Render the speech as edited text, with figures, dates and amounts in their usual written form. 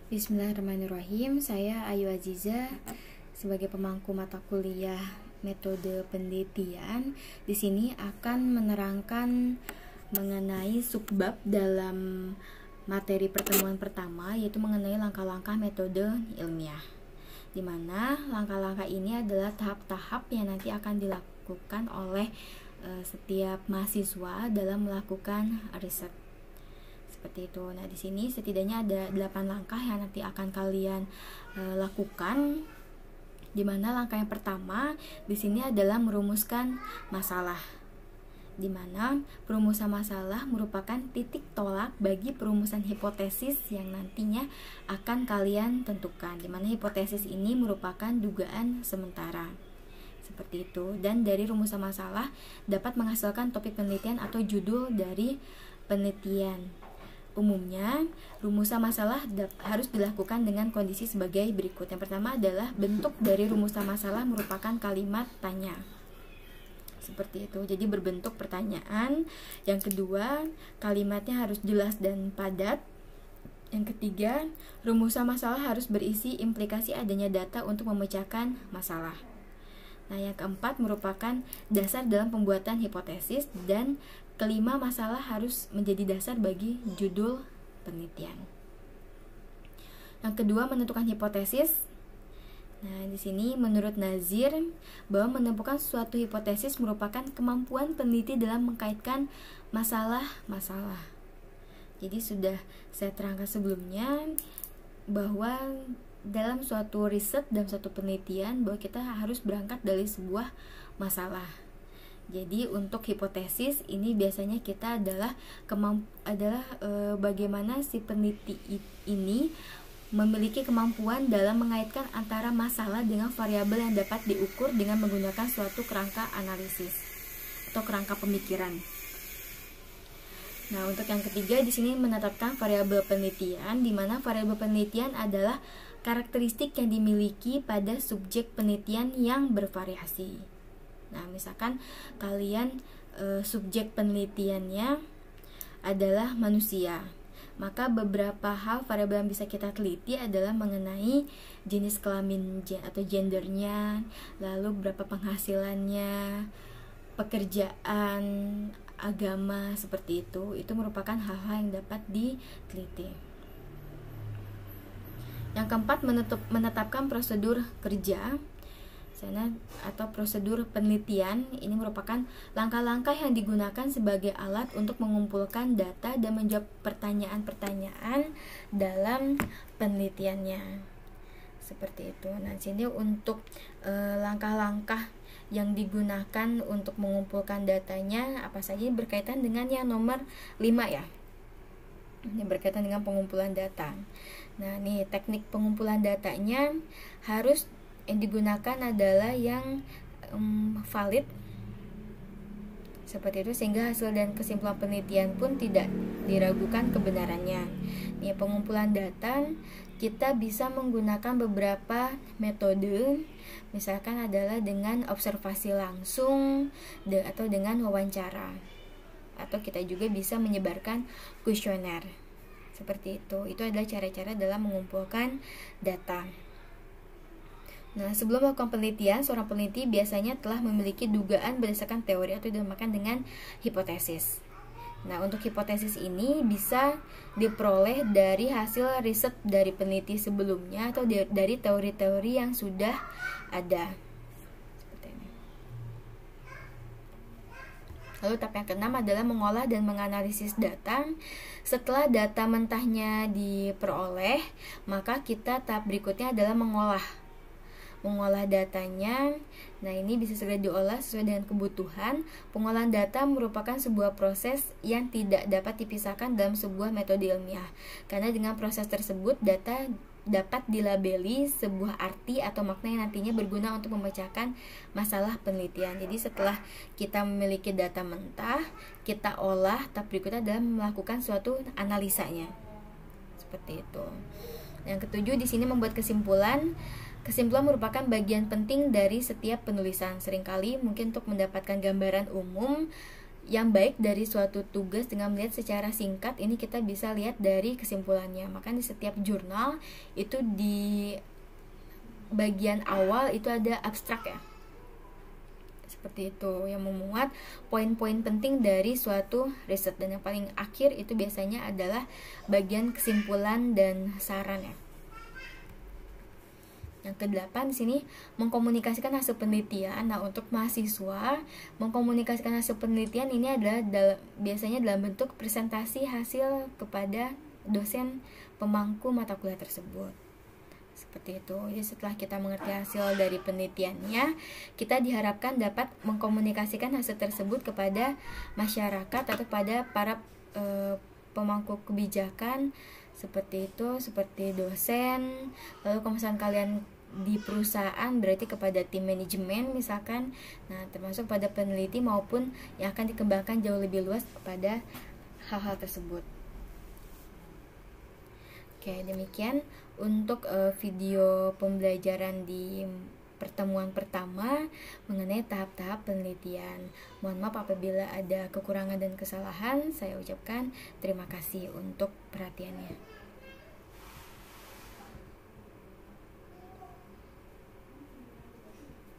Bismillahirrahmanirrahim. Saya Ayu Aziza sebagai pemangku mata kuliah metode penelitian. Di sini akan menerangkan mengenai subbab dalam materi pertemuan pertama, yaitu mengenai langkah-langkah metode ilmiah. Di mana langkah-langkah ini adalah tahap-tahap yang nanti akan dilakukan oleh setiap mahasiswa dalam melakukan riset. Seperti itu. Nah, di sini setidaknya ada 8 langkah yang nanti akan kalian lakukan. Di mana langkah yang pertama di sini adalah merumuskan masalah. Di mana perumusan masalah merupakan titik tolak bagi perumusan hipotesis yang nantinya akan kalian tentukan. Di mana hipotesis ini merupakan dugaan sementara. Seperti itu. Dan dari rumusan masalah dapat menghasilkan topik penelitian atau judul dari penelitian. Umumnya, rumusan masalah harus dilakukan dengan kondisi sebagai berikut. Yang pertama adalah bentuk dari rumusan masalah merupakan kalimat tanya. Seperti itu, jadi berbentuk pertanyaan. Yang kedua, kalimatnya harus jelas dan padat. Yang ketiga, rumusan masalah harus berisi implikasi adanya data untuk memecahkan masalah. Nah, yang keempat merupakan dasar dalam pembuatan hipotesis. Dan kelima, masalah harus menjadi dasar bagi judul penelitian. Yang kedua, menentukan hipotesis. Nah, di sini menurut Nazir bahwa menentukan suatu hipotesis merupakan kemampuan peneliti dalam mengkaitkan masalah-masalah. Jadi sudah saya terangkan sebelumnya bahwa dalam suatu riset dan suatu penelitian bahwa kita harus berangkat dari sebuah masalah. Jadi untuk hipotesis ini biasanya kita adalah bagaimana si peneliti ini memiliki kemampuan dalam mengaitkan antara masalah dengan variabel yang dapat diukur dengan menggunakan suatu kerangka analisis atau kerangka pemikiran. Nah, untuk yang ketiga di sini menetapkan variabel penelitian, di mana variabel penelitian adalah karakteristik yang dimiliki pada subjek penelitian yang bervariasi. Nah, misalkan kalian subjek penelitiannya adalah manusia, maka beberapa hal variabel yang bisa kita teliti adalah mengenai jenis kelamin atau gendernya, lalu berapa penghasilannya, pekerjaan, agama, seperti itu. Itu merupakan hal-hal yang dapat diteliti. Yang keempat, menetapkan prosedur kerja atau prosedur penelitian. Ini merupakan langkah-langkah yang digunakan sebagai alat untuk mengumpulkan data dan menjawab pertanyaan-pertanyaan dalam penelitiannya. Seperti itu. Nah, sini untuk langkah-langkah yang digunakan untuk mengumpulkan datanya apa saja, berkaitan dengan yang nomor 5 ya. Ini berkaitan dengan pengumpulan data. Nah, nih teknik pengumpulan datanya harus yang digunakan adalah yang valid seperti itu, sehingga hasil dan kesimpulan penelitian pun tidak diragukan kebenarannya. Nih, pengumpulan data kita bisa menggunakan beberapa metode, misalkan adalah dengan observasi langsung atau dengan wawancara, atau kita juga bisa menyebarkan kuesioner. Seperti itu adalah cara-cara dalam mengumpulkan data. Nah, sebelum melakukan penelitian, seorang peneliti biasanya telah memiliki dugaan berdasarkan teori atau dinamakan dengan hipotesis. Nah, untuk hipotesis ini bisa diperoleh dari hasil riset dari peneliti sebelumnya atau dari teori-teori yang sudah ada. Seperti ini. Lalu tahap yang keenam adalah mengolah dan menganalisis data. Setelah data mentahnya diperoleh, maka kita tahap berikutnya adalah mengolah datanya. Nah, ini bisa segera diolah sesuai dengan kebutuhan. Pengolahan data merupakan sebuah proses yang tidak dapat dipisahkan dalam sebuah metode ilmiah, karena dengan proses tersebut data dapat dilabeli sebuah arti atau makna yang nantinya berguna untuk memecahkan masalah penelitian. Jadi setelah kita memiliki data mentah, kita olah, tahap berikutnya adalah melakukan suatu analisanya. Seperti itu. Yang ketujuh di sini membuat kesimpulan. Kesimpulan merupakan bagian penting dari setiap penulisan. Seringkali mungkin untuk mendapatkan gambaran umum yang baik dari suatu tugas dengan melihat secara singkat. Ini kita bisa lihat dari kesimpulannya. Maka di setiap jurnal itu di bagian awal itu ada abstrak ya, seperti itu, yang memuat poin-poin penting dari suatu riset. Dan yang paling akhir itu biasanya adalah bagian kesimpulan dan saran ya. Yang ke-8 di sini mengkomunikasikan hasil penelitian. Nah, untuk mahasiswa mengkomunikasikan hasil penelitian ini adalah biasanya dalam bentuk presentasi hasil kepada dosen pemangku mata kuliah tersebut. Seperti itu. Jadi setelah kita mengerti hasil dari penelitiannya, kita diharapkan dapat mengkomunikasikan hasil tersebut kepada masyarakat atau pada para pemangku kebijakan, seperti itu, seperti dosen. Lalu kalau misalkan kalian di perusahaan berarti kepada tim manajemen misalkan. Nah, termasuk pada peneliti maupun yang akan dikembangkan jauh lebih luas kepada hal-hal tersebut. Oke, demikian untuk video pembelajaran di pertemuan pertama mengenai tahap-tahap penelitian. Mohon maaf apabila ada kekurangan dan kesalahan. Saya ucapkan terima kasih untuk perhatiannya.